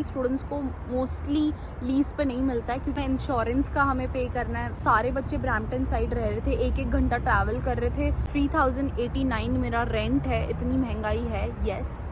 क्योंकि स्टूडेंट्स को mostly lease पे नहीं मिलता है, क्योंकि इंश्योरेंस का हमें पे करना है। सारे बच्चे ब्रैम्पटन साइड रह रहे थे, एक एक घंटा ट्रैवल कर रहे थे। 3089 मेरा रेंट है, इतनी महंगाई है। Yes,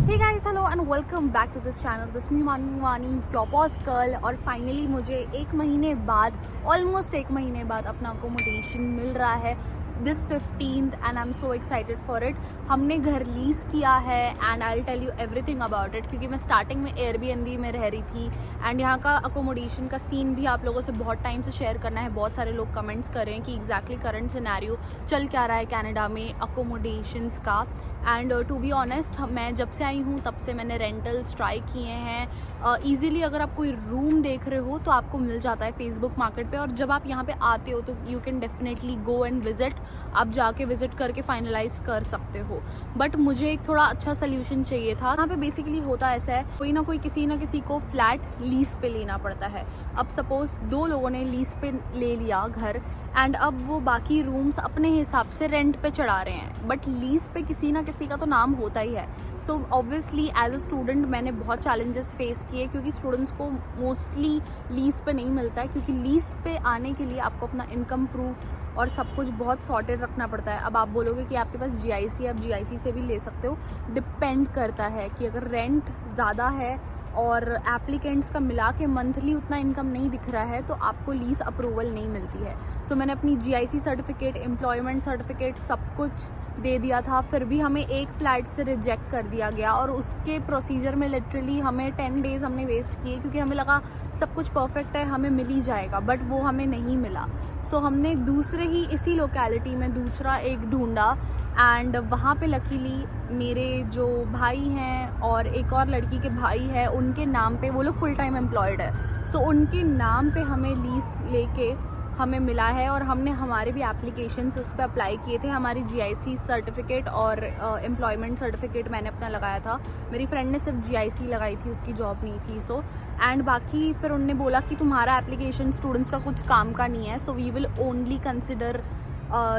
hey guys, hello and welcome back to this channel. This me Vani your boss girl. और फाइनली मुझे एक महीने बाद, ऑलमोस्ट एक महीने बाद अपना अकोमोडेशन मिल रहा है this 15th and I am so excited for it. हमने घर लीज किया है and I will tell you everything about it, क्योंकि मैं स्टार्टिंग में एयरबीएनबी में रह रही थी एंड यहाँ का अकोमोडेशन का सीन भी आप लोगों से बहुत टाइम से शेयर करना है। बहुत सारे लोग कमेंट्स कर रहे हैं कि एग्जैक्टली करंट सिनेरियो चल क्या रहा है कनाडा में अकोमोडेशंस का। एंड टू बी ऑनेस्ट, मैं जब से आई हूँ तब से मैंने रेंटल्स ट्राई किए हैं। ईजिली अगर आप कोई रूम देख रहे हो तो आपको मिल जाता है फेसबुक मार्केट पे, और जब आप यहाँ पे आते हो तो you can definitely go and visit. आप जाके विजिट करके फाइनलाइज कर सकते हो। बट मुझे एक थोड़ा अच्छा सोल्यूशन चाहिए था। यहाँ पे बेसिकली होता ऐसा है, कोई ना कोई किसी ना किसी को फ्लैट लीज पे लेना पड़ता है। अब सपोज 2 लोगों ने लीज पे ले लिया घर एंड अब वो बाकी रूम्स अपने हिसाब से रेंट पे चढ़ा रहे हैं, बट लीज पे किसी ना किसी का तो नाम होता ही है। So obviously as a student मैंने बहुत चैलेंजेस फेस किए, क्योंकि स्टूडेंट्स को मोस्टली लीज पे नहीं मिलता है, क्योंकि लीज पे आने के लिए आपको अपना इनकम प्रूफ और सब कुछ बहुत सॉर्टेड रखना पड़ता है। अब आप बोलोगे कि आपके पास जीआईसी, आप जीआईसी से भी ले सकते हो। डिपेंड करता है कि अगर रेंट ज़्यादा है और एप्लीकेंट्स का मिला के मंथली उतना इनकम नहीं दिख रहा है तो आपको लीज अप्रूवल नहीं मिलती है। सो मैंने अपनी जीआईसी सर्टिफिकेट, एम्प्लॉयमेंट सर्टिफिकेट सब कुछ दे दिया था, फिर भी हमें एक फ्लैट से रिजेक्ट कर दिया गया। और उसके प्रोसीजर में लिटरली हमें 10 डेज़ हमने वेस्ट किए, क्योंकि हमें लगा सब कुछ परफेक्ट है, हमें मिल ही जाएगा, बट वो हमें नहीं मिला। सो हमने दूसरे ही इसी लोकेलिटी में दूसरा एक ढूंढा एंड वहाँ पे लकीली मेरे जो भाई हैं और एक और लड़की के भाई है, उनके नाम पे, वो लोग फुल टाइम एम्प्लॉयड है, सो उनके नाम पे हमें लीज लेके हमें मिला है। और हमने हमारे भी एप्लीकेशंस उस पर अप्लाई किए थे। हमारी जीआईसी सर्टिफिकेट और एम्प्लॉयमेंट सर्टिफिकेट मैंने अपना लगाया था। मेरी फ्रेंड ने सिर्फ जीआईसी लगाई थी, उसकी जॉब नहीं थी। सो एंड बाकी फिर उन्होंने बोला कि तुम्हारा एप्लीकेशन स्टूडेंट्स का कुछ काम का नहीं है, so we will only consider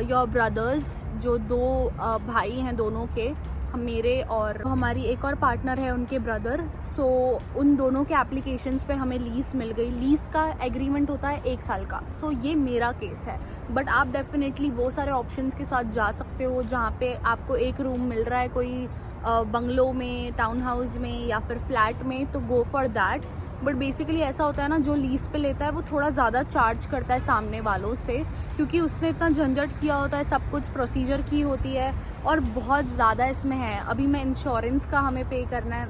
your brothers. जो 2 भाई हैं, दोनों के, मेरे और हमारी एक और पार्टनर है, उनके ब्रदर। सो उन दोनों के एप्लीकेशंस पे हमें लीज मिल गई। लीज का एग्रीमेंट होता है 1 साल का। सो ये मेरा केस है, बट आप डेफिनेटली वो सारे ऑप्शंस के साथ जा सकते हो जहाँ पे आपको एक रूम मिल रहा है कोई बंगलो में, टाउन हाउस में या फिर फ्लैट में, तो go for that. But basically ऐसा होता है ना, जो लीज पे लेता है वो थोड़ा ज़्यादा चार्ज करता है सामने वालों से, क्योंकि उसने इतना झंझट किया होता है, सब कुछ प्रोसीजर की होती है और बहुत ज़्यादा इसमें है। अभी मैं इंश्योरेंस का हमें पे करना है,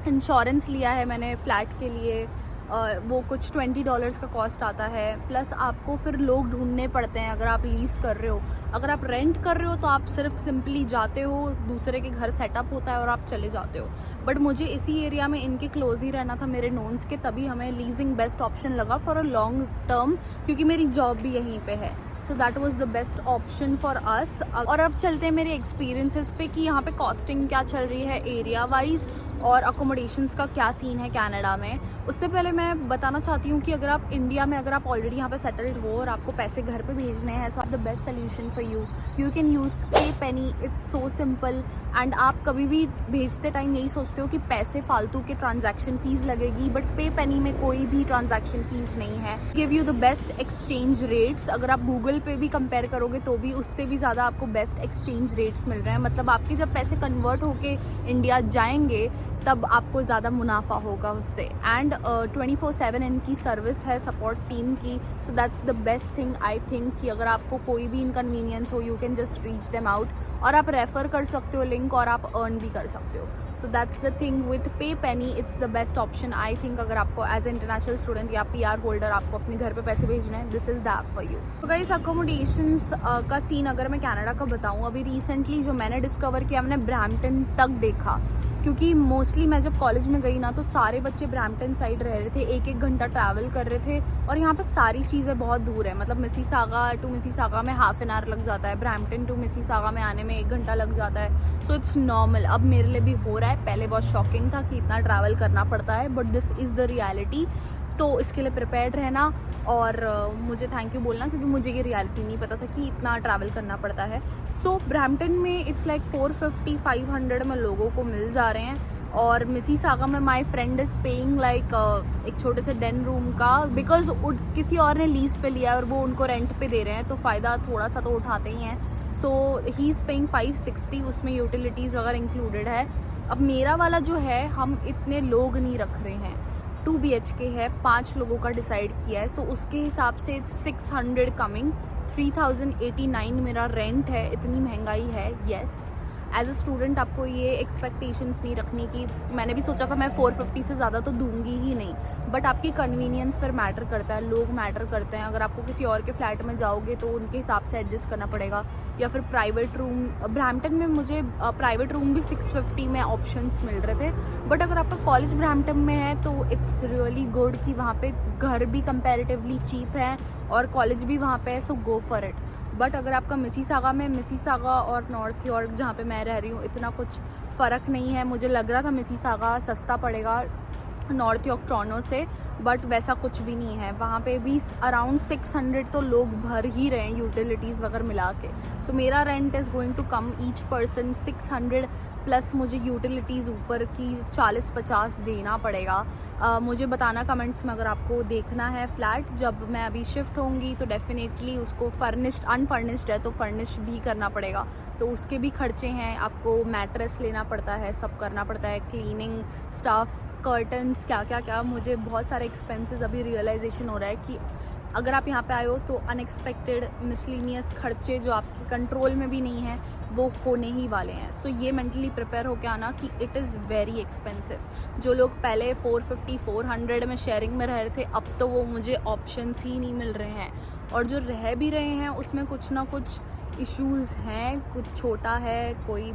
इंश्योरेंस लिया है मैंने फ्लैट के लिए, वो कुछ $20 का कॉस्ट आता है। प्लस आपको फिर लोग ढूंढने पड़ते हैं अगर आप लीज कर रहे हो। अगर आप रेंट कर रहे हो तो आप सिर्फ सिंपली जाते हो, दूसरे के घर सेटअप होता है और आप चले जाते हो। बट मुझे इसी एरिया में इनके क्लोज ही रहना था, मेरे नोन्स के, तभी हमें लीजिंग बेस्ट ऑप्शन लगा फॉर अ लॉन्ग टर्म, क्योंकि मेरी जॉब भी यहीं पे है। So that was the best option for us. और अब चलते हैं मेरे एक्सपीरियंसेस पे कि यहाँ पे कॉस्टिंग क्या चल रही है एरिया वाइज और अकोमोडेशंस का क्या सीन है कनाडा में। उससे पहले मैं बताना चाहती हूँ कि अगर आप इंडिया में, अगर आप ऑलरेडी यहाँ पे सेटल्ड हो और आपको पैसे घर पे भेजने हैं, so the best solution for you, you can use Pay Penny. It's so simple. And आप कभी भी भेजते टाइम यही सोचते हो कि पैसे फालतू के ट्रांजैक्शन फीस लगेगी, बट पे पेनी में कोई भी ट्रांजैक्शन फीस नहीं है। Give you the best exchange rates. अगर आप गूगल पे भी कंपेयर करोगे तो भी उससे भी ज़्यादा आपको बेस्ट एक्सचेंज रेट्स मिल रहे हैं। मतलब आपके जब पैसे कन्वर्ट होके इंडिया जाएंगे तब आपको ज़्यादा मुनाफा होगा उससे। एंड 24/7 इनकी सर्विस है सपोर्ट टीम की। सो that's the best thing I think, कि अगर आपको कोई भी इनकन्वीनियंस हो, you can just reach them out. और आप रेफ़र कर सकते हो लिंक, और आप अर्न भी कर सकते हो। So that's the thing with Pay Penny, it's the best option I think. अगर आपको एज ए इंटरनेशनल स्टूडेंट या PR होल्डर आपको अपने घर पे पैसे भेजने हैं, this is the app for you. तो गाइस, अकोमोडेशंस का सीन अगर मैं कनाडा का बताऊँ, अभी रिसेंटली जो मैंने डिस्कवर किया, मैंने ब्रैम्पटन तक देखा, क्योंकि मोस्टली मैं जब कॉलेज में गई ना तो सारे बच्चे ब्रैम्पटन साइड रह रहे थे, एक एक घंटा ट्रैवल कर रहे थे। और यहाँ पे सारी चीज़ें बहुत दूर है, मतलब मिसीसागा टू मिसीसागा में ½ एन आवर लग जाता है, ब्रैम्पटन टू मिसीसागा में आने में 1 घंटा लग जाता है। So it's normal. अब मेरे लिए भी हो रहा है, पहले बहुत शॉकिंग था कि इतना ट्रैवल करना पड़ता है, but this is the reality. तो इसके लिए प्रिपेयर्ड रहना और मुझे थैंक यू बोलना, क्योंकि मुझे ये रियलिटी नहीं पता था कि इतना ट्रैवल करना पड़ता है। सो ब्रैम्पटन में इट्स लाइक 450-500 में लोगों को मिल जा रहे हैं। और मिसिसागा में my friend is paying like एक छोटे से डेन रूम का, बिकॉज किसी और ने लीज पे लिया है और वो उनको रेंट पे दे रहे हैं, तो फ़ायदा थोड़ा सा तो उठाते ही हैं। सो ही इज़ पेइंग 560, उसमें यूटिलिटीज़ वगैरह इंक्लूडेड है। अब मेरा वाला जो है, हम इतने लोग नहीं रख रहे हैं, 2 BHK है, 5 लोगों का डिसाइड किया है। सो उसके हिसाब से 600 कमिंग, 3089 मेरा रेंट है। इतनी महंगाई है। येस, एज अ स्टूडेंट आपको ये एक्सपेक्टेशंस नहीं रखनी कि मैंने भी सोचा था मैं 450 से ज़्यादा तो दूंगी ही नहीं, बट आपकी कन्वीनियंस फिर मैटर करता है, लोग मैटर करते हैं। अगर आपको किसी और के फ्लैट में जाओगे तो उनके हिसाब से एडजस्ट करना पड़ेगा, या फिर प्राइवेट रूम। ब्रैम्पटन में मुझे प्राइवेट रूम भी 650 में ऑप्शंस मिल रहे थे, बट अगर आपका कॉलेज ब्रैम्पटन में है तो इट्स रियली गुड कि वहाँ पे घर भी कंपैरेटिवली चीप है और कॉलेज भी वहाँ पे है, सो गो फॉर इट। बट अगर आपका मिसिसागा में, मिसिसागा और नॉर्थ यॉर्क जहाँ पे मैं रह रही हूँ, इतना कुछ फ़र्क नहीं है। मुझे लग रहा था मिसिसागा सस्ता पड़ेगा नॉर्थ यॉर्क टोरंटो से, बट वैसा कुछ भी नहीं है। वहाँ पे भी अराउंड 600 तो लोग भर ही रहे हैं यूटिलिटीज़ वगैरह मिला के। सो मेरा rent is going to come each person 600 plus मुझे यूटिलिटीज़ ऊपर की 40-50 देना पड़ेगा। मुझे बताना कमेंट्स में अगर आपको देखना है फ्लैट। जब मैं अभी शिफ्ट होंगी तो डेफिनेटली उसको फर्निश्ड, अनफर्निश्ड है तो फर्निश्ड भी करना पड़ेगा, तो उसके भी खर्चे हैं। आपको मैट्रेस लेना पड़ता है, सब करना पड़ता है, क्लीनिंग स्टाफ, कर्टन्स, क्या मुझे बहुत सारे एक्सपेंसेस अभी रियलाइजेशन हो रहा है कि अगर आप यहाँ पे आए हो तो अनएक्सपेक्टेड मिसलिनियस खर्चे जो आपके कंट्रोल में भी नहीं है वो होने ही वाले हैं। सो ये मेंटली प्रिपेयर होके आना कि इट इज़ वेरी एक्सपेंसिव। जो लोग पहले 450-400 में शेयरिंग में रह रहे थे, अब तो वो मुझे ऑप्शंस ही नहीं मिल रहे हैं, और जो रह भी रहे हैं उसमें कुछ ना कुछ इश्यूज़ हैं। कुछ छोटा है, कोई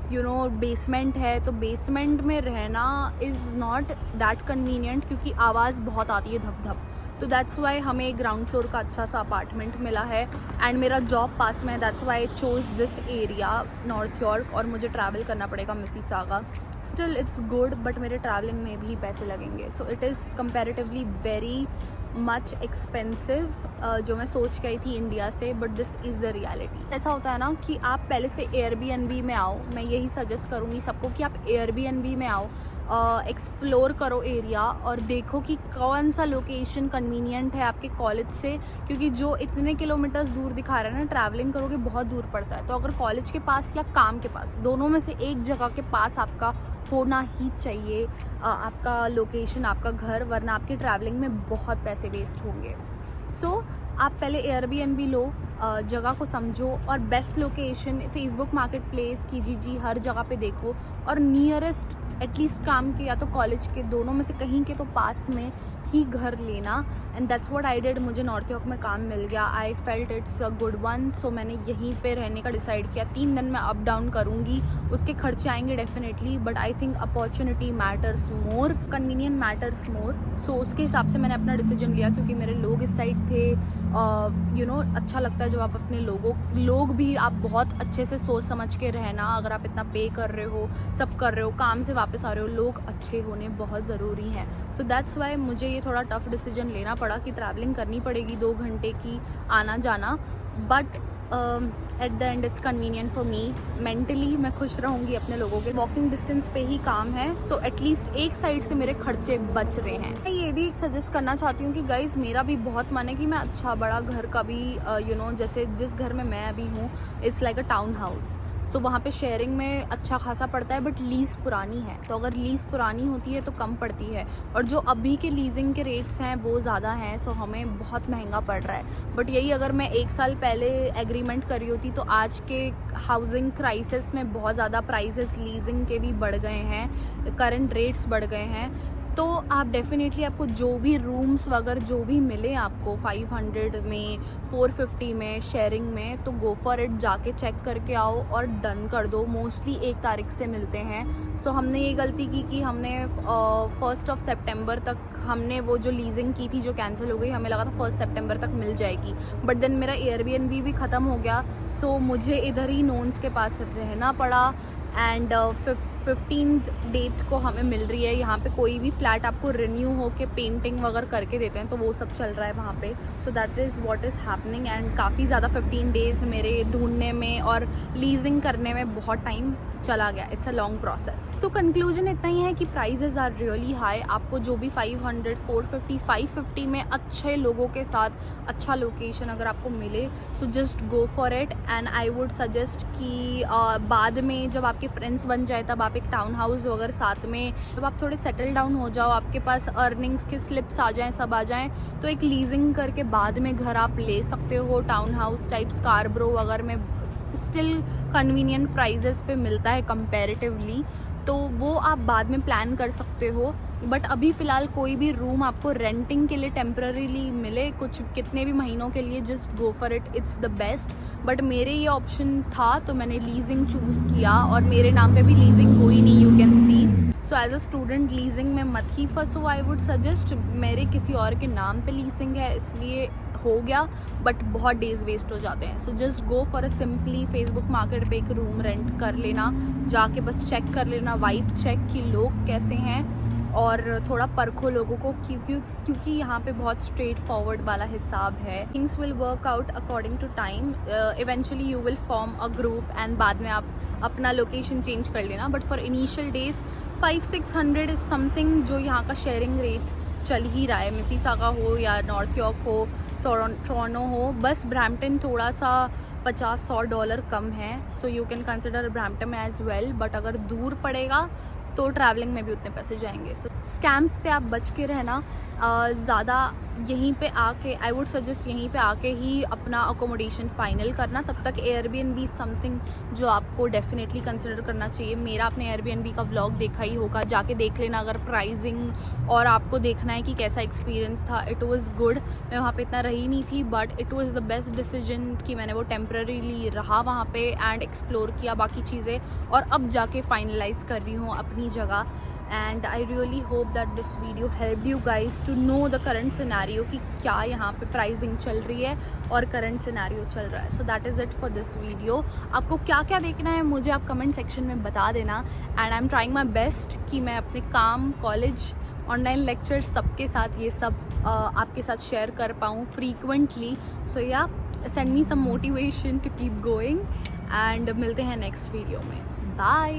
बेसमेंट है, तो बेसमेंट में रहना इज़ नॉट दैट कन्वीनियंट क्योंकि आवाज़ बहुत आती है, धप धप। तो दैट्स वाई हमें ग्राउंड फ्लोर का अच्छा सा अपार्टमेंट मिला है, एंड मेरा जॉब पास में है। That's why I chose this area north York, और मुझे ट्रैवल करना पड़ेगा Mississauga. Still it's good, but मेरे ट्रैवलिंग में भी पैसे लगेंगे। So it is comparatively very much expensive जो मैं सोच गई थी इंडिया से, but this is the reality. ऐसा होता है ना कि आप पहले से एयरबीएनबी में आओ। मैं यही सजेस्ट करूँगी सबको कि आप एयरबीएनबी में आओ, एक्सप्लोर करो एरिया और देखो कि कौन सा लोकेशन कन्वीनियंट है आपके कॉलेज से, क्योंकि जो इतने किलोमीटर्स दूर दिखा रहा है ना, ट्रैवलिंग करोगे बहुत दूर पड़ता है। तो अगर कॉलेज के पास या काम के पास, दोनों में से एक जगह के पास आपका होना ही चाहिए आपका लोकेशन, आपका घर, वरना आपकी ट्रैवलिंग में बहुत पैसे वेस्ट होंगे। सो आप पहले एयरबीएनबी लो, जगह को समझो, और best location Facebook market place की हर जगह पे देखो, और नियरेस्ट एटलीस्ट काम के या तो कॉलेज के, दोनों में से कहीं के तो पास में ही घर लेना। And that's what I did. मुझे नॉर्थ यॉर्क में काम मिल गया, I felt it's a good one, so मैंने यहीं पे रहने का डिसाइड किया। 3 दिन मैं अप डाउन करूँगी, उसके खर्चे आएंगे definitely, but I think opportunity matters more, convenient matters more. So उसके हिसाब से मैंने अपना डिसीजन लिया, क्योंकि मेरे लोग इस साइड थे। अच्छा लगता है जब आप अपने लोग भी आप बहुत अच्छे से सोच समझ के रहना। अगर आप इतना पे कर रहे हो, सब कर रहे हो, काम से वापस आ रहे हो, लोग अच्छे होने बहुत ज़रूरी हैं। सो दैट्स वाई मुझे ये थोड़ा टफ डिसीजन लेना पड़ा कि ट्रैवलिंग करनी पड़ेगी 2 घंटे की आना जाना, but at the end it's convenient for me. Mentally मैं खुश रहूँगी अपने लोगों के वॉकिंग डिस्टेंस पे ही काम है, सो एटलीस्ट एक साइड से मेरे खर्चे बच रहे हैं। मैं ये भी सजेस्ट करना चाहती हूँ कि गाइज, मेरा भी बहुत मन है कि मैं अच्छा बड़ा घर का भी जैसे जिस घर में मैं अभी हूँ, it's like a town house. So वहाँ पे शेयरिंग में अच्छा खासा पड़ता है, बट लीज़ पुरानी है, तो अगर लीज़ पुरानी होती है तो कम पड़ती है, और जो अभी के लीजिंग के रेट्स हैं वो ज़्यादा हैं, सो हमें बहुत महंगा पड़ रहा है। बट यही अगर मैं 1 साल पहले एग्रीमेंट करी होती तो आज के हाउसिंग क्राइसिस में बहुत ज़्यादा प्राइसेस लीजिंग के भी बढ़ गए हैं, करंट रेट्स बढ़ गए हैं। तो आप डेफिनेटली, आपको जो भी रूम्स वगैरह जो भी मिले आपको 500 में, 450 में, शेयरिंग में, तो गो फॉर इट, जाके चेक करके आओ और डन कर दो। मोस्टली 1 तारीख से मिलते हैं। सो हमने ये गलती की कि हमने 1 सितंबर तक हमने वो जो लीजिंग की थी जो कैंसिल हो गई, हमें लगा था 1 सितंबर तक मिल जाएगी, बट देन मेरा एयरबीएनबी भी ख़त्म हो गया। सो मुझे इधर ही नोन्स के पास रहना पड़ा, एंड 15th डेट को हमें मिल रही है। यहाँ पे कोई भी फ्लैट आपको रिन्यू हो के पेंटिंग वगैरह करके देते हैं, तो वो सब चल रहा है वहाँ पे। So that is what is happening, and काफ़ी ज़्यादा 15 डेज़ मेरे ढूंढने में और लीजिंग करने में बहुत टाइम चला गया, इट्स अ लॉन्ग प्रोसेस। तो कंक्लूजन इतना ही है कि प्राइजेज आर रियली हाई। आपको जो भी 500, 450, 550 में अच्छे लोगों के साथ अच्छा लोकेशन अगर आपको मिले so just go for it. And I would suggest कि बाद में जब आपके फ्रेंड्स बन जाए तब आप एक टाउन हाउस वगैरह साथ में, जब आप थोड़े सेटल डाउन हो जाओ, आपके पास अर्निंग्स के स्लिप्स आ जाएँ, सब आ जाएँ, तो एक लीजिंग करके बाद में घर आप ले सकते हो। टाउन हाउस टाइप स्कारब्रो वगैरह में स्टिल कन्वीनियंट प्राइजेस पे मिलता है कंपैरेटिवली, तो वो आप बाद में प्लान कर सकते हो। बट अभी फ़िलहाल कोई भी रूम आपको रेंटिंग के लिए टेम्पररीली मिले कुछ कितने भी महीनों के लिए, just go for it, it's the best. But मेरे ये ऑप्शन था तो मैंने लीजिंग चूज़ किया और मेरे नाम पे भी लीजिंग हुई नहीं, you can see. So as a student leasing में मत ही फंसो, आई वुड सजेस्ट। मेरे किसी और के नाम पे लीजिंग है इसलिए हो गया, बट बहुत डेज वेस्ट हो जाते हैं। So just go for a simply Facebook market पे एक रूम रेंट कर लेना, जाके बस चेक कर लेना, वाइब चेक कि लोग कैसे हैं और थोड़ा परखो लोगों को, क्योंकि यहाँ पे बहुत स्ट्रेट फॉरवर्ड वाला हिसाब है। Things will work out according to time, eventually you will form a group and बाद में आप अपना लोकेशन चेंज कर लेना। But for initial days 500-600 is something जो यहाँ का शेयरिंग रेट चल ही रहा है, मिसिसागा हो या नॉर्थ यॉर्क हो, टोरंटो हो। बस ब्रैम्पटन थोड़ा सा $50-100 कम है, so you can consider Brampton as well. But अगर दूर पड़ेगा तो ट्रैवलिंग में भी उतने पैसे जाएंगे। सो स्कैम्स से आप बच के रहना, ज़्यादा यहीं पे आके आई वुड सजेस्ट यहीं पे आके ही अपना अकोमोडेशन फाइनल करना। तब तक एयरबीएनबी समथिंग जो आपको डेफिनेटली कंसिडर करना चाहिए। मेरा आपने एयरबीएनबी का व्लॉग देखा ही होगा, जाके देख लेना अगर प्राइसिंग और आपको देखना है कि कैसा एक्सपीरियंस था। इट वाज़ गुड, मैं वहाँ पे इतना रही नहीं थी but it was the best decision कि मैंने वो टेम्पररीली रहा वहाँ पे एंड एक्सप्लोर किया बाकी चीज़ें, और अब जाके फाइनलाइज कर रही हूँ अपनी जगह। And I really hope that this video help you guys to know the current scenario कि क्या यहाँ पे प्राइसिंग चल रही है और करंट सिनेरियो चल रहा है। So that is it for this video. आपको क्या क्या देखना है मुझे आप कमेंट सेक्शन में बता देना, and I am trying my best कि मैं अपने काम, कॉलेज, ऑनलाइन लेक्चर सबके साथ ये सब आपके साथ शेयर कर पाऊँ frequently. So yeah send me some motivation to keep going and मिलते हैं नेक्स्ट वीडियो में। बाय।